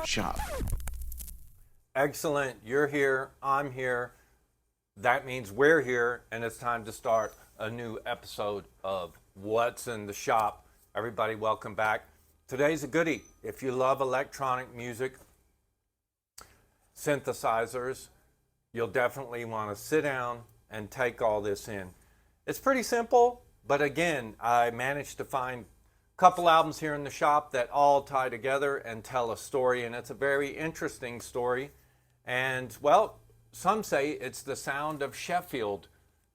shop. Excellent. You're here. I'm here. That means we're here, and it's time to start a new episode of What's in the Shop. Everybody, welcome back. Today's a goodie. If you love electronic music, synthesizers, you'll definitely want to sit down and take all this in. It's pretty simple, but again, I managed to find a couple albums here in the shop that all tie together and tell a story, and it's a very interesting story. And, well, some say it's the Sound of Sheffield.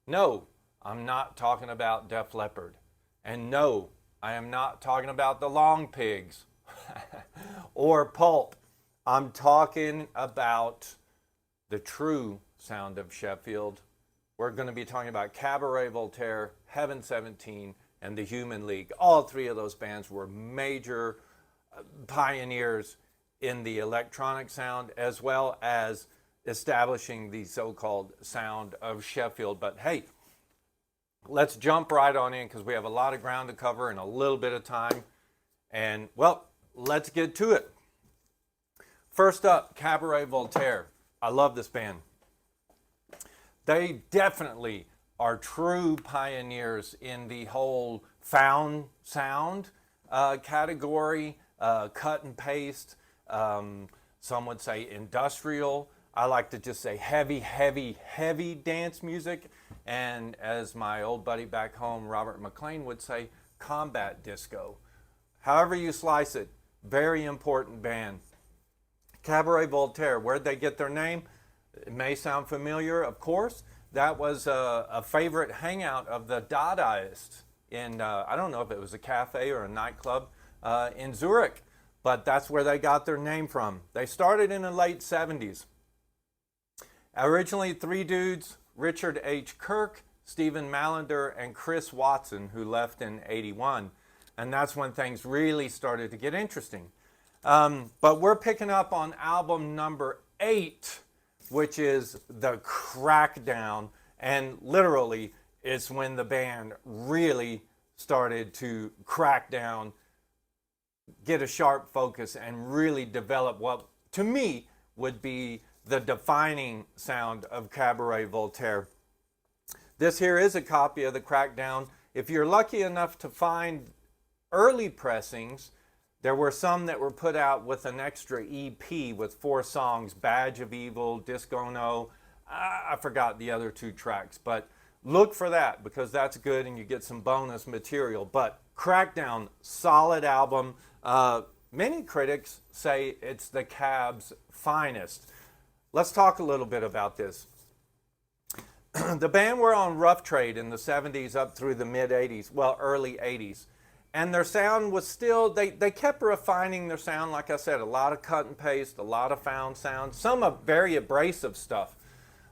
No, I'm not talking about Def Leppard. And no, I am not talking about the Long Pigs or Pulp. I'm talking about the true Sound of Sheffield. We're going to be talking about Cabaret Voltaire, Heaven 17, and the Human League. All three of those bands were major pioneers in the electronic sound, as well as establishing the so-called Sound of Sheffield. But hey, let's jump right on in because we have a lot of ground to cover in a little bit of time. And, well, let's get to it. First up, Cabaret Voltaire. I love this band. They definitely are true pioneers in the whole found sound category, cut and paste. Some would say industrial. I like to just say heavy dance music. And as my old buddy back home, Robert McLean, would say, combat disco. However you slice it, very important band. Cabaret Voltaire, where'd they get their name? It may sound familiar, of course. That was a favorite hangout of the Daddaists in, I don't know if it was a cafe or a nightclub in Zurich, but that's where they got their name from. They started in the late 70s. Originally three dudes, Richard H. Kirk, Stephen Mallender, and Chris Watson, who left in 81. And that's when things really started to get interesting. But we're picking up on album number 8, which is The Crackdown. And literally, it's when the band really started to crack down, get a sharp focus, and really develop what, to me, would be the defining sound of Cabaret Voltaire. This here is a copy of The Crackdown. If you're lucky enough to find early pressings, there were some that were put out with an extra EP with 4 songs, Badge of Evil, Disco No. I forgot the other 2 tracks, but look for that because that's good and you get some bonus material. But Crackdown, solid album. Many critics say it's the Cab's finest. Let's talk a little bit about this. The band were on rough trade in the 70s up through the mid-80s, well, early 80s. And their sound was still, they kept refining their sound, like I said, a lot of cut and paste, a lot of found sound, some of very abrasive stuff.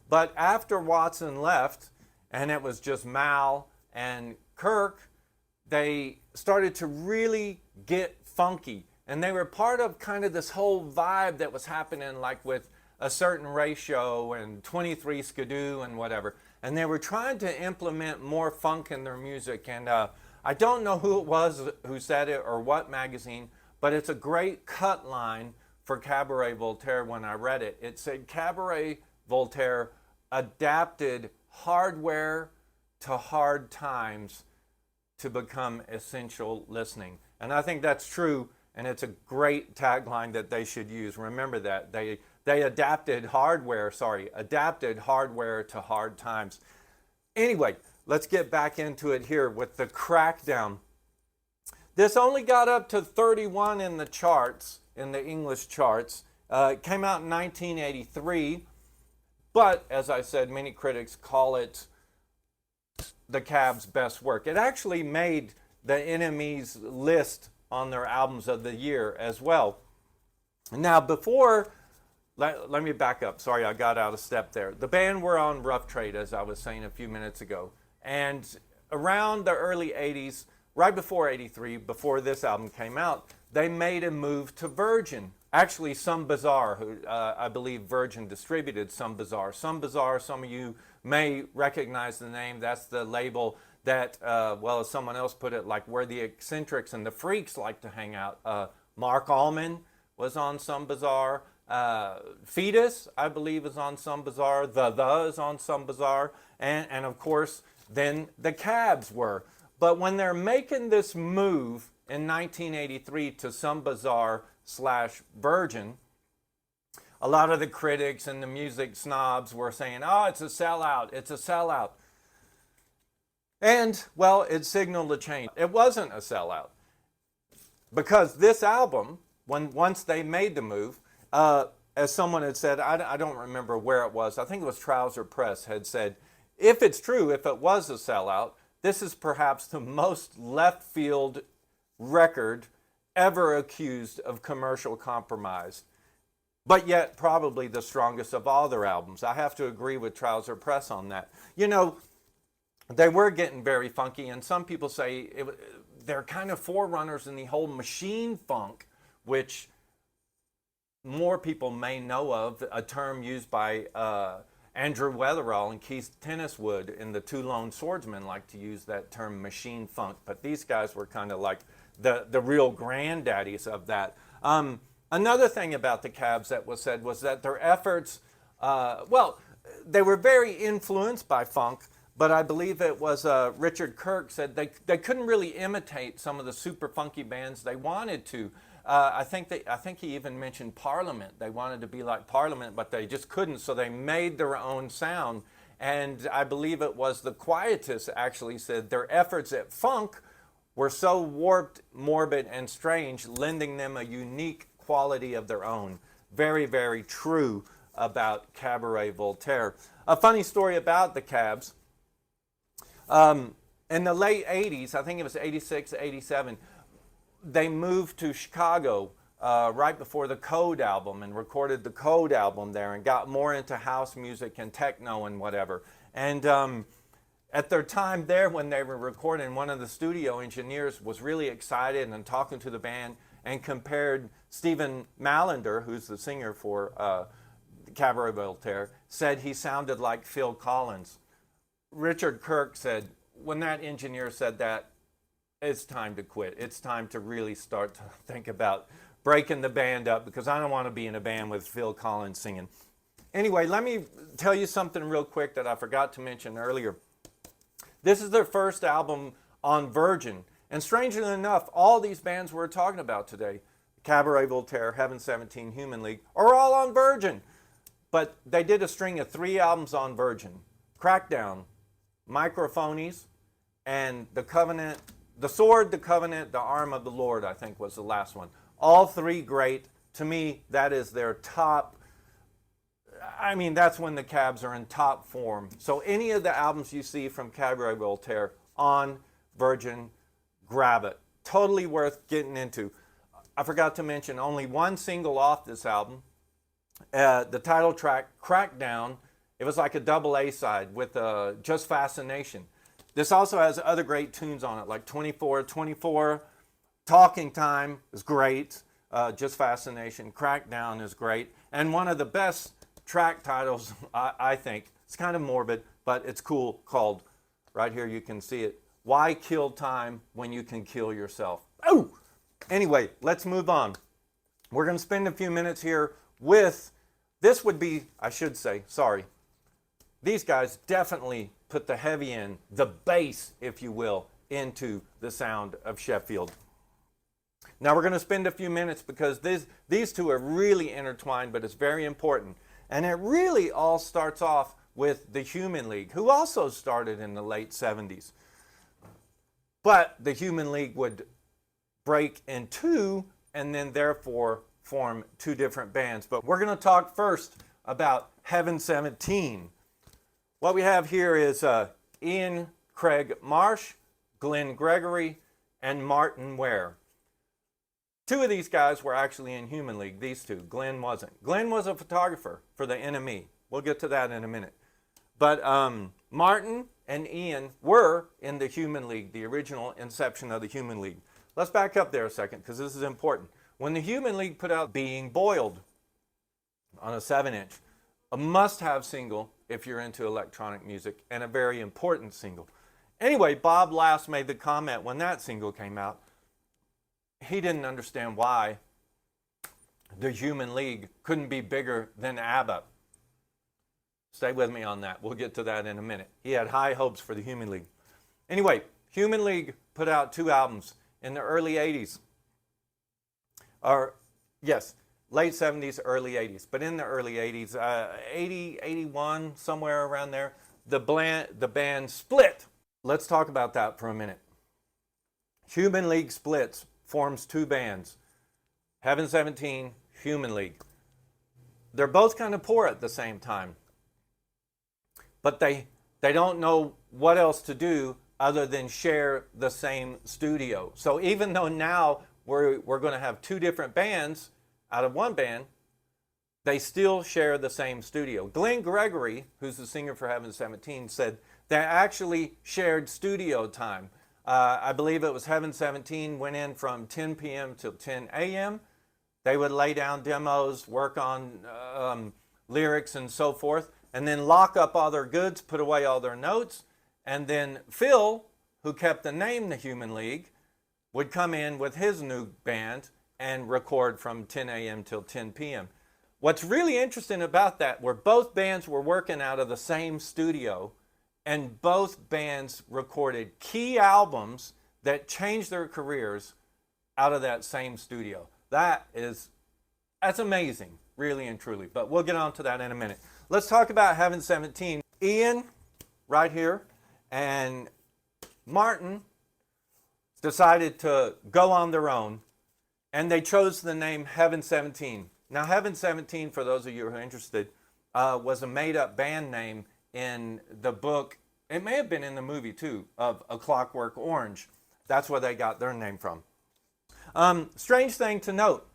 But after Watson left, and it was just Mal and Kirk, they started to really get funky. And they were part of kind of this whole vibe that was happening, like with A Certain Ratio and 23 Skidoo and whatever. And they were trying to implement more funk in their music. And I don't know who it was who said it or what magazine, but it's a great cut line for Cabaret Voltaire when I read it. It said Cabaret Voltaire adapted hardware to hard times to become essential listening. And I think that's true, and it's a great tagline that they should use. Remember that. They adapted hardware to hard times. Anyway, let's get back into it here with The Crackdown. This only got up to 31 in the charts, in the English charts. It came out in 1983, but as I said, many critics call it the Cab's best work. It actually made the NME's list on their albums of the year as well. Now, let me back up. Sorry, I got out of step there. The band were on rough trade, as I was saying a few minutes ago. And around the early 80s, right before 83, before this album came out, they made a move to Virgin. Actually, Some Bizarre, who I believe Virgin distributed Some Bizarre. Some Bizarre, some of you may recognize the name. That's the label that, well, as someone else put it, like where the eccentrics and the freaks like to hang out. Mark Allman was on Some Bizarre. Fetus, I believe, is on Some Bizarre. The is on Some Bizarre. And of course, then the Cabs were. But when they're making this move in 1983 to Some Bizarre / Virgin, a lot of the critics and the music snobs were saying, oh, it's a sellout, it's a sellout. And, well, it signaled a change. It wasn't a sellout. Because this album, once they made the move, as someone had said, I don't remember where it was, I think it was Trouser Press, had said, if it's true, if it was a sellout, this is perhaps the most left field record ever accused of commercial compromise, but yet probably the strongest of all their albums. I have to agree with Trouser Press on that. You know, they were getting very funky, and some people say they're kind of forerunners in the whole machine funk, which more people may know of, a term used by Andrew Weatherall and Keith Tenniswood in the Two Lone Swordsmen like to use that term machine funk, but these guys were kind of like the real granddaddies of that. Another thing about the Cabs that was said was that their efforts, well, they were very influenced by funk, but I believe it was Richard Kirk said they couldn't really imitate some of the super funky bands they wanted to. I think he even mentioned Parliament. They wanted to be like Parliament, but they just couldn't, so they made their own sound. And I believe it was the Quietists actually said their efforts at funk were so warped, morbid, and strange, lending them a unique quality of their own. Very, very true about Cabaret Voltaire. A funny story about the Cabs. In the late 80s, I think it was 86, 87, they moved to Chicago right before the Code album and recorded the Code album there and got more into house music and techno and whatever. And at their time there when they were recording, one of the studio engineers was really excited and talking to the band and compared Stephen Mallender, who's the singer for Cabaret Voltaire, said he sounded like Phil Collins. Richard Kirk said, when that engineer said that, it's time to quit. It's time to really start to think about breaking the band up because I don't want to be in a band with Phil Collins singing. Anyway, let me tell you something real quick that I forgot to mention earlier. This is their first album on Virgin. And strangely enough, all these bands we're talking about today, Cabaret Voltaire, Heaven 17, Human League, are all on Virgin. But they did a string of 3 albums on Virgin. Crackdown, Microphonies, and The Covenant, The Sword, The Covenant, The Arm of the Lord, I think was the last one. All 3 great. To me, that is their top. I mean, that's when the Cabs are in top form. So any of the albums you see from Cabaret Voltaire on Virgin, grab it. Totally worth getting into. I forgot to mention only one single off this album. The title track, Crackdown, it was like a double A side with Just Fascination. This also has other great tunes on it, like 24, Talking Time is great, Just Fascination, Crackdown is great, and one of the best track titles, I think, it's kind of morbid, but it's cool, called, right here you can see it, Why Kill Time When You Can Kill Yourself? Oh! Anyway, let's move on. We're going to spend a few minutes here with, this would be, I should say, sorry, these guys definitely put the heavy in, the bass, if you will, into the Sound of Sheffield. Now we're going to spend a few minutes because these two are really intertwined, but it's very important. And it really all starts off with the Human League, who also started in the late 70s. But the Human League would break in 2 and then therefore form 2 different bands. But we're going to talk first about Heaven 17. What we have here is Ian Craig Marsh, Glenn Gregory, and Martin Ware. 2 of these guys were actually in Human League, these 2. Glenn wasn't. Glenn was a photographer for the NME. We'll get to that in a minute. But Martin and Ian were in the Human League, the original inception of the Human League. Let's back up there a second because this is important. When the Human League put out Being Boiled on a 7-inch, a must-have single if you're into electronic music, and a very important single. Anyway, Bob Lass made the comment when that single came out, he didn't understand why the Human League couldn't be bigger than ABBA. Stay with me on that. We'll get to that in a minute. He had high hopes for the Human League. Anyway, Human League put out 2 albums in the early 80s. Or, yes, late 70s, early 80s. But in the early 80s, 80, 81, somewhere around there, the band split. Let's talk about that for a minute. Human League splits, forms 2 bands. Heaven 17, Human League. They're both kind of poor at the same time. But they don't know what else to do other than share the same studio. So even though now we're going to have 2 different bands out of one band, they still share the same studio. Glenn Gregory, who's the singer for Heaven 17, said they actually shared studio time. I believe it was Heaven 17 went in from 10 p.m. till 10 a.m. They would lay down demos, work on lyrics and so forth, and then lock up all their goods, put away all their notes, and then Phil, who kept the name The Human League, would come in with his new band and record from 10 a.m. till 10 p.m. What's really interesting about that were both bands were working out of the same studio, and both bands recorded key albums that changed their careers out of that same studio. That's amazing, really and truly. But we'll get on to that in a minute. Let's talk about Heaven 17. Ian, right here, and Martin decided to go on their own, and they chose the name Heaven 17. Now, Heaven 17, for those of you who are interested, was a made-up band name in the book. It may have been in the movie, too, of A Clockwork Orange. That's where they got their name from. Strange thing to note,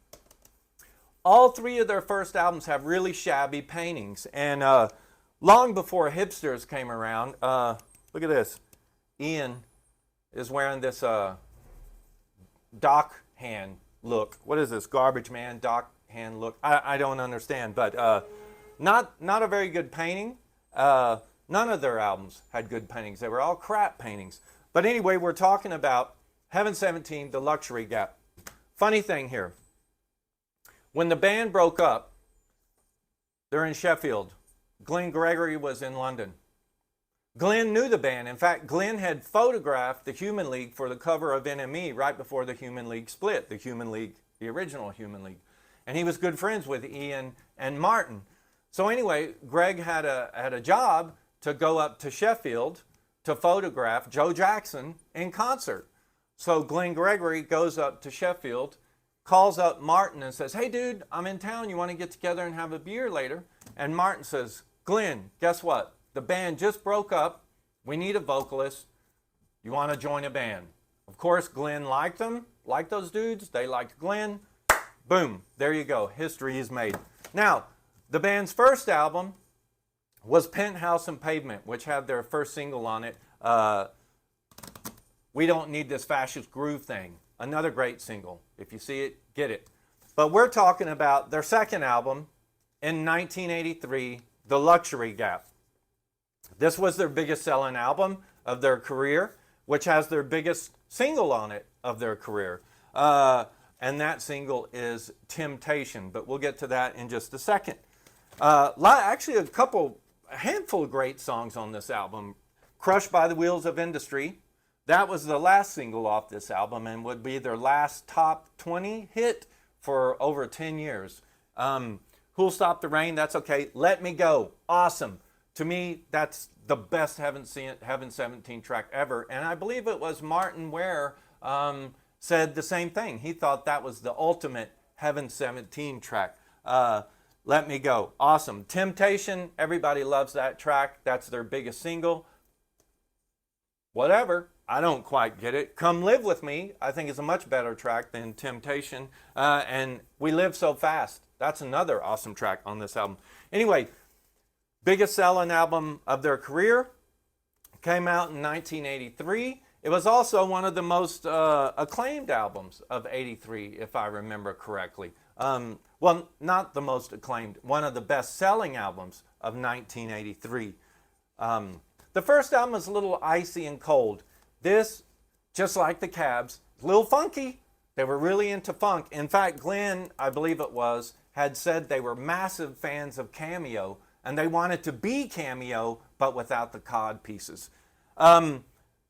all 3 of their first albums have really shabby paintings. And long before hipsters came around, look at this. Ian is wearing this dock hand look. What is this? Garbage man dock hand look? I don't understand, but not a very good painting. None of their albums had good paintings. They were all crap paintings. But anyway, we're talking about Heaven 17, The Luxury Gap. Funny thing here. When the band broke up, they're in Sheffield. Glenn Gregory was in London. Glenn knew the band. In fact, Glenn had photographed the Human League for the cover of NME right before the Human League split, the Human League, the original Human League. And he was good friends with Ian and Martin. So anyway, Greg had a job to go up to Sheffield to photograph Joe Jackson in concert. So Glenn Gregory goes up to Sheffield, calls up Martin and says, "Hey dude, I'm in town. You want to get together and have a beer later?" And Martin says, "Glenn, guess what? The band just broke up. We need a vocalist. You want to join a band?" Of course, Glenn liked them, liked those dudes. They liked Glenn. Boom, there you go. History is made. Now, the band's first album was Penthouse and Pavement, which had their first single on it, We Don't Need This Fascist Groove Thing. Another great single. If you see it, get it. But we're talking about their second album in 1983, The Luxury Gap. This was their biggest selling album of their career, which has their biggest single on it of their career. And that single is Temptation, but we'll get to that in just a second. Actually, a handful of great songs on this album. Crushed by the Wheels of Industry. That was the last single off this album and would be their last top 20 hit for over 10 years. Who'll Stop the Rain? That's okay. Let Me Go. Awesome. To me, that's the best Heaven 17 track ever. And I believe it was Martin Ware said the same thing. He thought that was the ultimate Heaven 17 track. Let Me Go. Awesome. Temptation. Everybody loves that track. That's their biggest single. Whatever. I don't quite get it. Come Live With Me, I think is a much better track than Temptation. And We Live So Fast. That's another awesome track on this album. Anyway, biggest selling album of their career. Came out in 1983. It was also one of the most acclaimed albums of 83, if I remember correctly. Well, not the most acclaimed, one of the best-selling albums of 1983. The first album is a little icy and cold. This, just like the Cabs, a little funky, They were really into funk. In fact, Glenn, I believe it was, had said they were massive fans of Cameo, and they wanted to be Cameo, but without the cod pieces.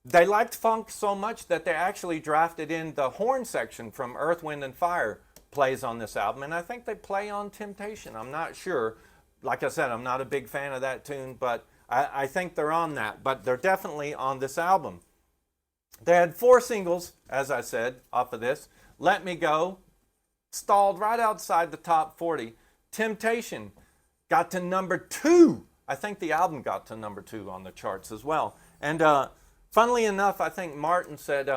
They liked funk so much that they actually drafted in the horn section from Earth, Wind, and Fire plays on this album, and I think they play on Temptation. I'm not sure. Like I said, I'm not a big fan of that tune, but I think they're on that. But they're definitely on this album. They had 4 singles, as I said, off of this. Let Me Go stalled right outside the top 40. Temptation got to number 2. I think the album got to number 2 on the charts as well. And funnily enough, I think Martin said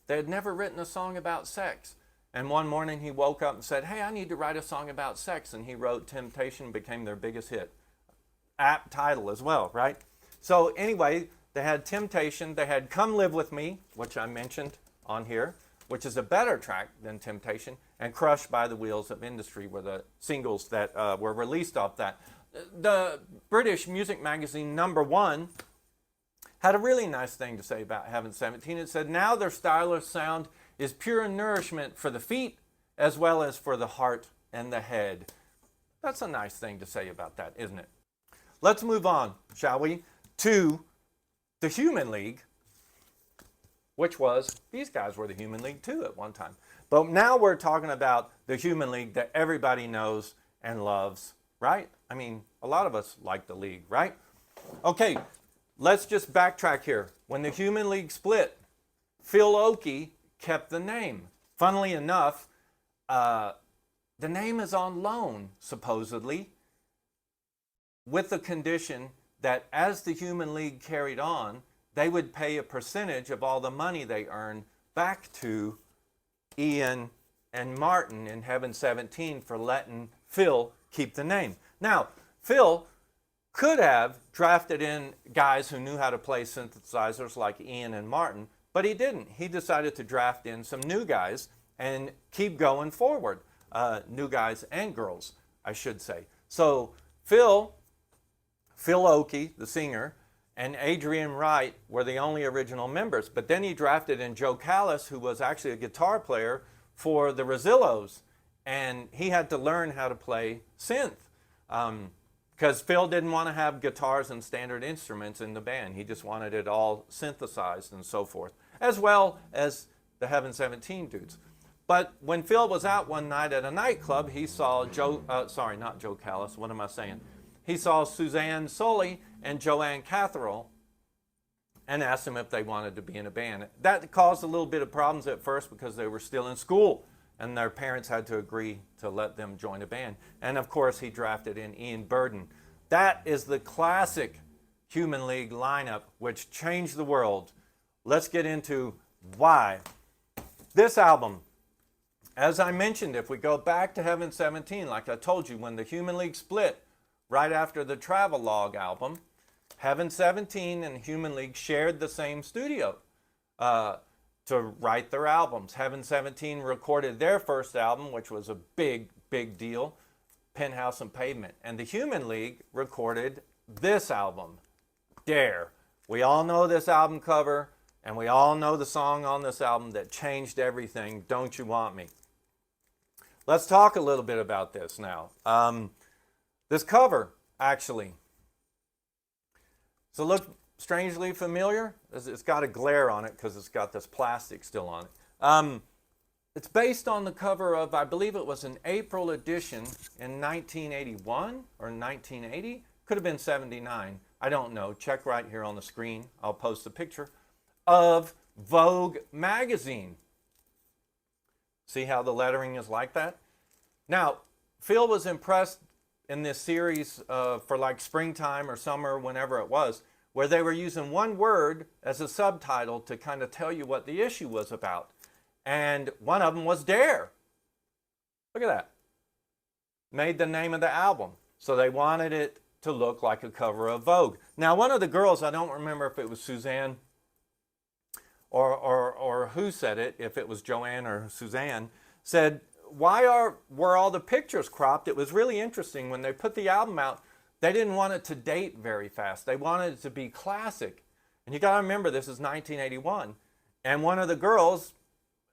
they had never written a song about sex. And one morning he woke up and said, hey, I need to write a song about sex. And he wrote Temptation, became their biggest hit. Apt title as well, right? So anyway, they had Temptation. They had Come Live With Me, which I mentioned on here, which is a better track than Temptation. And Crushed by the Wheels of Industry were the singles that were released off that. The British music magazine #1 had a really nice thing to say about Heaven 17. It said, now their stylish sound is pure nourishment for the feet as well as for the heart and the head. That's a nice thing to say about that, isn't it? Let's move on, shall we, to the Human League, which was, these guys were the Human League too at one time. But now we're talking about the Human League that everybody knows and loves, right? I mean, a lot of us like the League, right? Okay, let's just backtrack here. When the Human League split, Phil Oakey kept the name. Funnily enough, the name is on loan, supposedly, with the condition that as the Human League carried on, they would pay a percentage of all the money they earned back to Ian and Martin in Heaven 17 for letting Phil keep the name. Now, Phil could have drafted in guys who knew how to play synthesizers like Ian and Martin, but he didn't. He decided to draft in some new guys and keep going forward. New guys and girls, I should say. So Phil Oakey, the singer, and Adrian Wright were the only original members. But then he drafted in Joe Callis, who was actually a guitar player for the Rosillos. And he had to learn how to play synth. Because Phil didn't want to have guitars and standard instruments in the band. He just wanted it all synthesized and so forth, as well as the Heaven 17 dudes. But when Phil was out one night at a nightclub, he saw not Joe Callis, what am I saying? He saw Suzanne Sully and Joanne Catherall and asked them if they wanted to be in a band. That caused a little bit of problems at first because they were still in school and their parents had to agree to let them join a band. And of course, he drafted in Ian Burden. That is the classic Human League lineup which changed the world. Let's get into why. This album, as I mentioned, if we go back to Heaven 17, like I told you, when the Human League split right after the Travelogue album, Heaven 17 and Human League shared the same studio to write their albums. Heaven 17 recorded their first album, which was a big, big deal, Penthouse and Pavement. And the Human League recorded this album, Dare. We all know this album cover, and we all know the song on this album that changed everything, Don't You Want Me? Let's talk a little bit about this now. This cover, actually. So look strangely familiar. It's got a glare on it because it's got this plastic still on it. It's based on the cover of, I believe it was an April edition in 1981 or 1980. Could have been 79. I don't know. Check right here on the screen. I'll post a picture of Vogue magazine. See how the lettering is like that? Now, Phil was impressed in this series for like springtime or summer, whenever it was, where they were using one word as a subtitle to kind of tell you what the issue was about. And one of them was Dare. Look at that. Made the name of the album. So they wanted it to look like a cover of Vogue. Now, one of the girls, I don't remember if it was Suzanne or who said it, if it was Joanne or Suzanne, said, were all the pictures cropped? It was really interesting. When they put the album out, they didn't want it to date very fast. They wanted it to be classic. And you got to remember, this is 1981. And one of the girls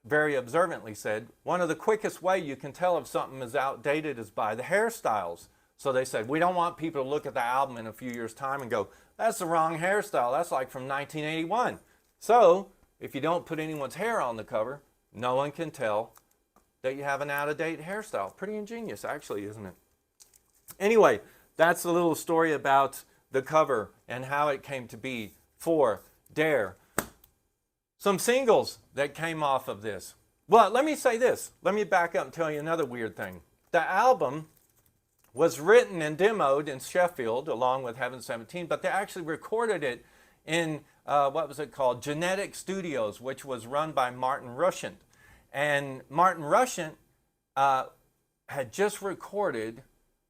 very observantly said, one of the quickest way you can tell if something is outdated is by the hairstyles. So they said, we don't want people to look at the album in a few years' time and go, that's the wrong hairstyle. That's like from 1981. So if you don't put anyone's hair on the cover, no one can tell that you have an out-of-date hairstyle. Pretty ingenious, actually, isn't it? Anyway, that's a little story about the cover and how it came to be for Dare. Some singles that came off of this. Well, let me say this. Let me back up and tell you another weird thing. The album was written and demoed in Sheffield along with Heaven 17, but they actually recorded it in, what was it called? Genetic Studios, which was run by Martin Rushent. And Martin Rushent had just recorded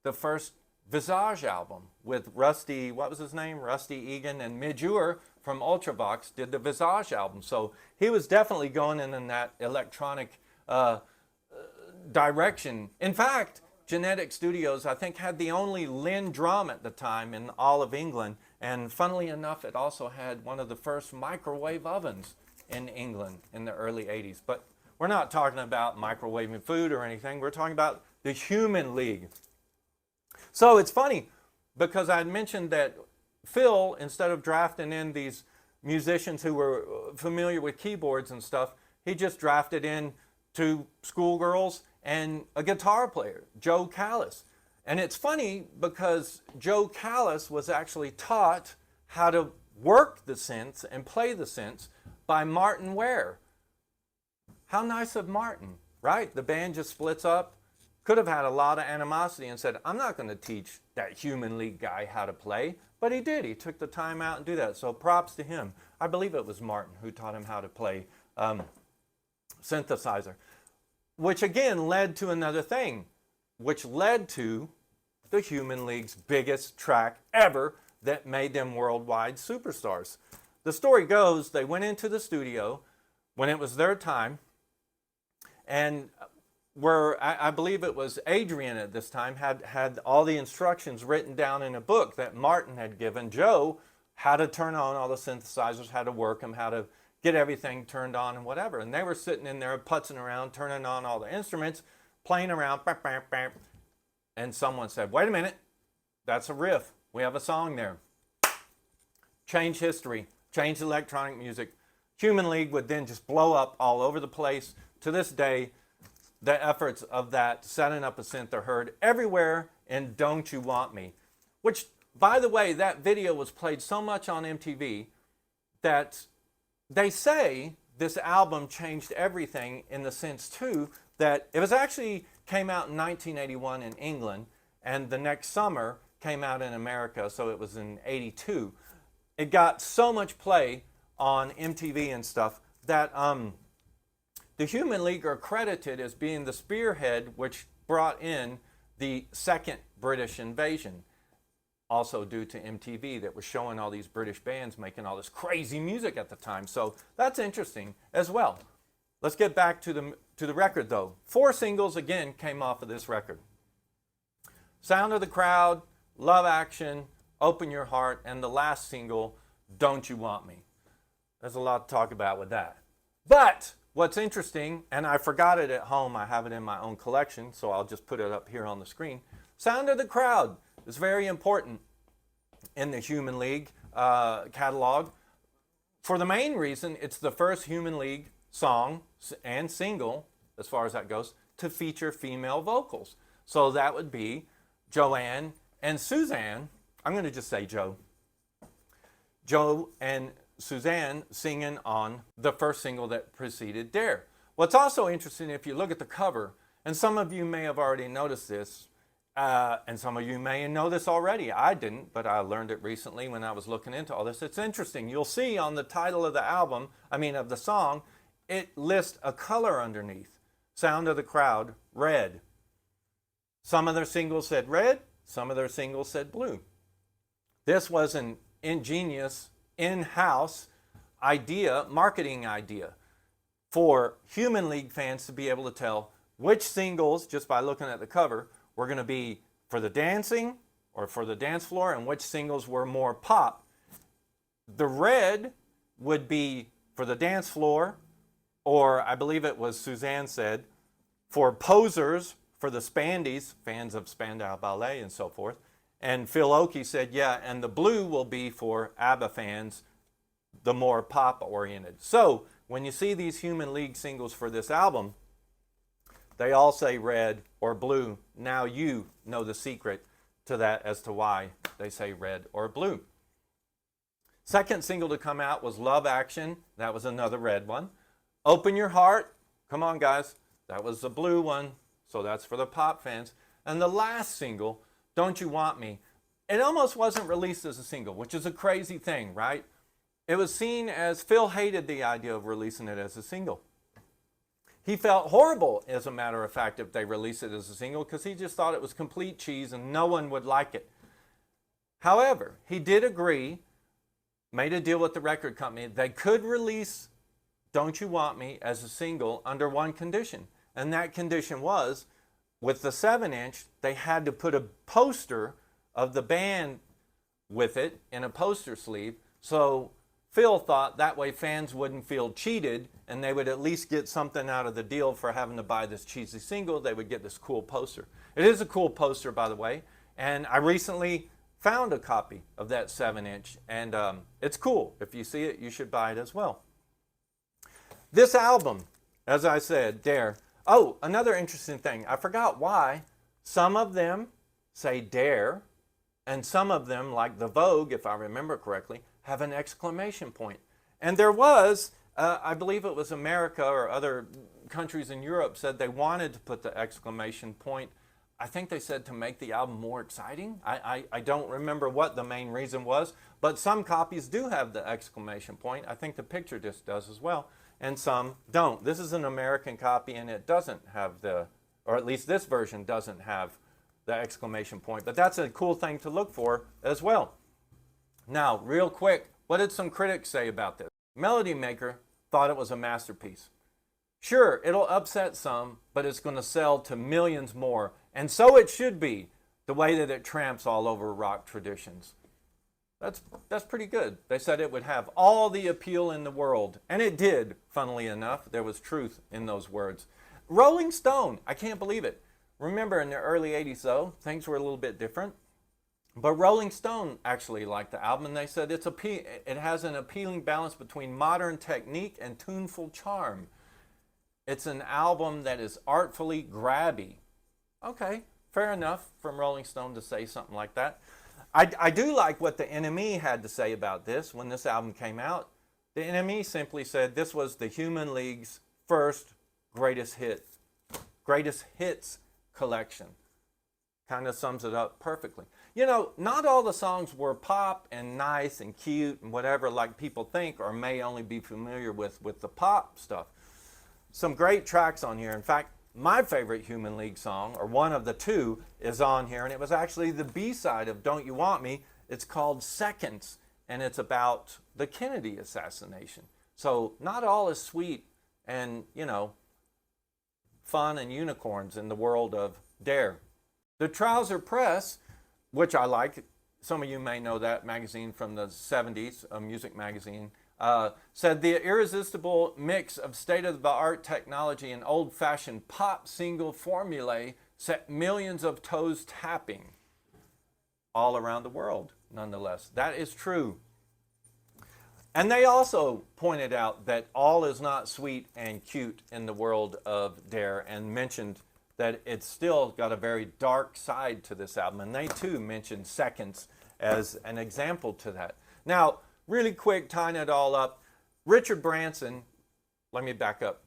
the first Visage album with Rusty, what was his name? Rusty Egan and Midge Ure from Ultravox did the Visage album. So he was definitely going in that electronic direction. In fact, Genetic Studios, I think, had the only Lynn drum at the time in all of England. And funnily enough, it also had one of the first microwave ovens in England in the early 80s. But we're not talking about microwaving food or anything. We're talking about the Human League. So it's funny because I had mentioned that Phil, instead of drafting in these musicians who were familiar with keyboards and stuff, he just drafted in two schoolgirls and a guitar player, Joe Callis. And it's funny because Joe Callis was actually taught how to work the synths and play the synths by Martin Ware. How nice of Martin, right? The band just splits up. Could have had a lot of animosity and said, I'm not going to teach that Human League guy how to play. But he did. He took the time out and do that. So props to him. I believe it was Martin who taught him how to play synthesizer. Which again led to another thing. Which led to the Human League's biggest track ever that made them worldwide superstars. The story goes, they went into the studio when it was their time. And I believe it was Adrian at this time, had all the instructions written down in a book that Martin had given Joe how to turn on all the synthesizers, how to work them, how to get everything turned on and whatever. And they were sitting in there putzing around, turning on all the instruments, playing around, bam, bam, bam. And someone said, wait a minute, that's a riff. We have a song there. Change history, change electronic music. Human League would then just blow up all over the place. To this day, the efforts of that setting up a synth are heard everywhere in Don't You Want Me, which, by the way, that video was played so much on MTV that they say this album changed everything in the sense, too, that it was actually came out in 1981 in England, and the next summer came out in America, so it was in 82. It got so much play on MTV and stuff that the Human League are credited as being the spearhead which brought in the second British invasion, also due to MTV that was showing all these British bands making all this crazy music at the time. So that's interesting as well. Let's get back to the record though. 4 singles again came off of this record. Sound of the Crowd, Love Action, Open Your Heart, and the last single, Don't You Want Me. There's a lot to talk about with that. But what's interesting, and I forgot it at home, I have it in my own collection, so I'll just put it up here on the screen. Sound of the Crowd is very important in the Human League catalog. For the main reason, it's the first Human League song and single, as far as that goes, to feature female vocals. So that would be Joanne and Suzanne. I'm going to just say Joe. Joe and Suzanne singing on the first single that preceded Dare. What's also interesting, if you look at the cover, and some of you may have already noticed this, and some of you may know this already. I didn't, but I learned it recently when I was looking into all this. It's interesting. You'll see on the title of the album, of the song, it lists a color underneath. Sound of the Crowd, red. Some of their singles said red, some of their singles said blue. This was an ingenious in-house idea, marketing idea, for Human League fans to be able to tell which singles, just by looking at the cover, were going to be for the dancing or for the dance floor, and which singles were more pop. The red would be for the dance floor, or I believe it was Suzanne said, for posers, for the Spandies, fans of Spandau Ballet and so forth. And Phil Oakey said, yeah, and the blue will be for ABBA fans, the more pop-oriented. So when you see these Human League singles for this album, they all say red or blue. Now you know the secret to that as to why they say red or blue. Second single to come out was Love Action. That was another red one. Open Your Heart. Come on, guys. That was the blue one. So that's for the pop fans. And the last single, Don't You Want Me, it almost wasn't released as a single, which is a crazy thing, right? It was seen as, Phil hated the idea of releasing it as a single. He felt horrible, as a matter of fact, if they released it as a single, because he just thought it was complete cheese and no one would like it. However, he did agree, made a deal with the record company, they could release Don't You Want Me as a single under one condition. And that condition was, with the 7-inch, they had to put a poster of the band with it in a poster sleeve. So Phil thought that way fans wouldn't feel cheated and they would at least get something out of the deal for having to buy this cheesy single. They would get this cool poster. It is a cool poster, by the way. And I recently found a copy of that 7-inch. And it's cool. If you see it, you should buy it as well. This album, as I said, Dare. Oh, another interesting thing. I forgot why. Some of them say Dare, and some of them, like the Vogue, if I remember correctly, have an exclamation point. And there was, I believe it was America or other countries in Europe said they wanted to put the exclamation point. I think they said to make the album more exciting. I don't remember what the main reason was, but some copies do have the exclamation point. I think the picture disc does as well, and some don't. This is an American copy, and it doesn't have the, or at least this version doesn't have the exclamation point, but that's a cool thing to look for as well. Now, real quick, what did some critics say about this? Melody Maker thought it was a masterpiece. Sure, it'll upset some, but it's going to sell to millions more, and so it should be, the way that it tramps all over rock traditions. That's pretty good. They said it would have all the appeal in the world, and it did, funnily enough. There was truth in those words. Rolling Stone, I can't believe it. Remember, in the early 80s, though, things were a little bit different. But Rolling Stone actually liked the album, and they said it has an appealing balance between modern technique and tuneful charm. It's an album that is artfully grabby. Okay, fair enough from Rolling Stone to say something like that. I do like what the NME had to say about this when this album came out. The NME simply said this was the Human League's first greatest hits collection. Kind of sums it up perfectly. You know, not all the songs were pop and nice and cute and whatever like people think or may only be familiar with the pop stuff. Some great tracks on here. In fact, my favorite Human League song, or one of the two, is on here, and it was actually the B-side of Don't You Want Me. It's called Seconds, and it's about the Kennedy assassination. So not all is sweet and, you know, fun and unicorns in the world of Dare. The Trouser Press, which I like, some of you may know that magazine from the 70s, a music magazine, said the irresistible mix of state-of-the-art technology and old-fashioned pop single formulae set millions of toes tapping all around the world, nonetheless. That is true. And they also pointed out that all is not sweet and cute in the world of Dare, and mentioned that it's still got a very dark side to this album. And they too mentioned Seconds as an example to that. Now, really quick, tying it all up, Richard Branson, let me back up.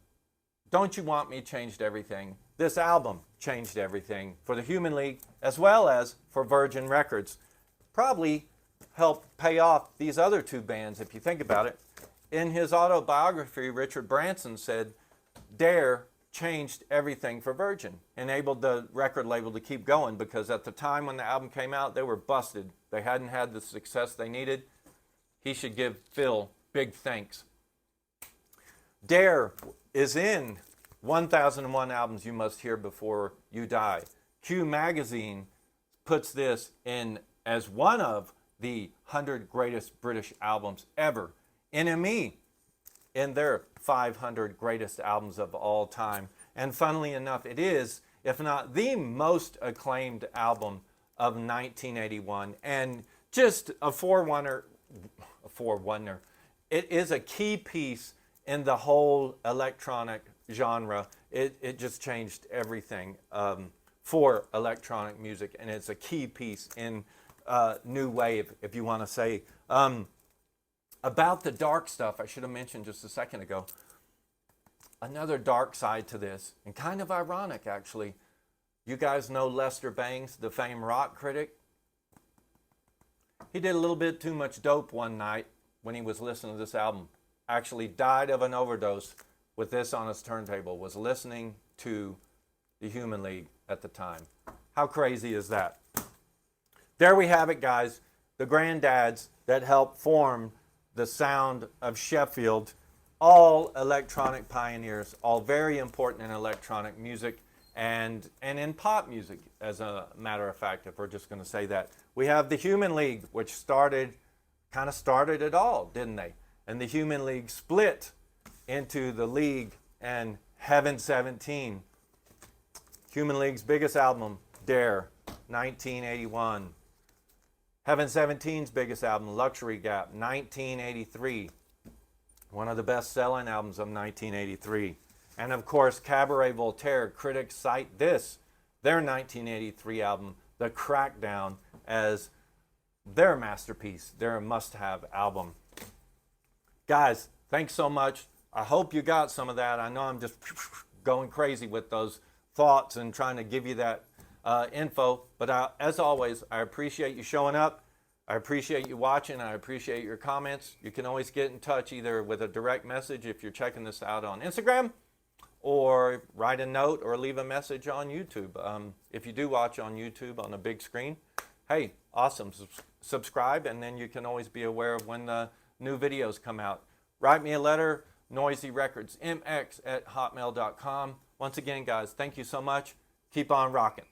Don't You Want Me changed everything. This album changed everything for the Human League as well as for Virgin Records. Probably helped pay off these other two bands if you think about it. In his autobiography, Richard Branson said, Dare changed everything for Virgin, enabled the record label to keep going, because at the time when the album came out, they were busted. They hadn't had the success they needed. He should give Phil big thanks. Dare is in 1001 Albums You Must Hear Before You Die. Q Magazine puts this in as one of the 100 greatest British albums ever. NME in their 500 greatest albums of all time. And funnily enough, it is, if not the most acclaimed album of 1981, and just a forerunner. It is a key piece in the whole electronic genre. It just changed everything for electronic music, and it's a key piece in new wave, if you want to say. About the dark stuff, I should have mentioned just a second ago, another dark side to this, and kind of ironic actually. You guys know Lester Bangs, the famed rock critic? He did a little bit too much dope one night when he was listening to this album. Actually died of an overdose with this on his turntable, was listening to the Human League at the time. How crazy is that? There we have it, guys. The granddads that helped form the Sound of Sheffield, all electronic pioneers, all very important in electronic music and in pop music, as a matter of fact, if we're just going to say that. We have the Human League, which kind of started it all, didn't they? And the Human League split into the League and Heaven 17. Human League's biggest album, Dare, 1981. Heaven 17's biggest album, Luxury Gap, 1983. One of the best-selling albums of 1983. And of course, Cabaret Voltaire, critics cite this, their 1983 album, The Crackdown, as their masterpiece, their must-have album. Guys, thanks so much. I hope you got some of that. I know I'm just going crazy with those thoughts and trying to give you that info. But as always, I appreciate you showing up. I appreciate you watching. I appreciate your comments. You can always get in touch either with a direct message if you're checking this out on Instagram, or write a note or leave a message on YouTube. If you do watch on YouTube on a big screen, hey, awesome. Subscribe, and then you can always be aware of when the new videos come out. Write me a letter, noisyrecordsmx@hotmail.com. Once again, guys, thank you so much. Keep on rocking.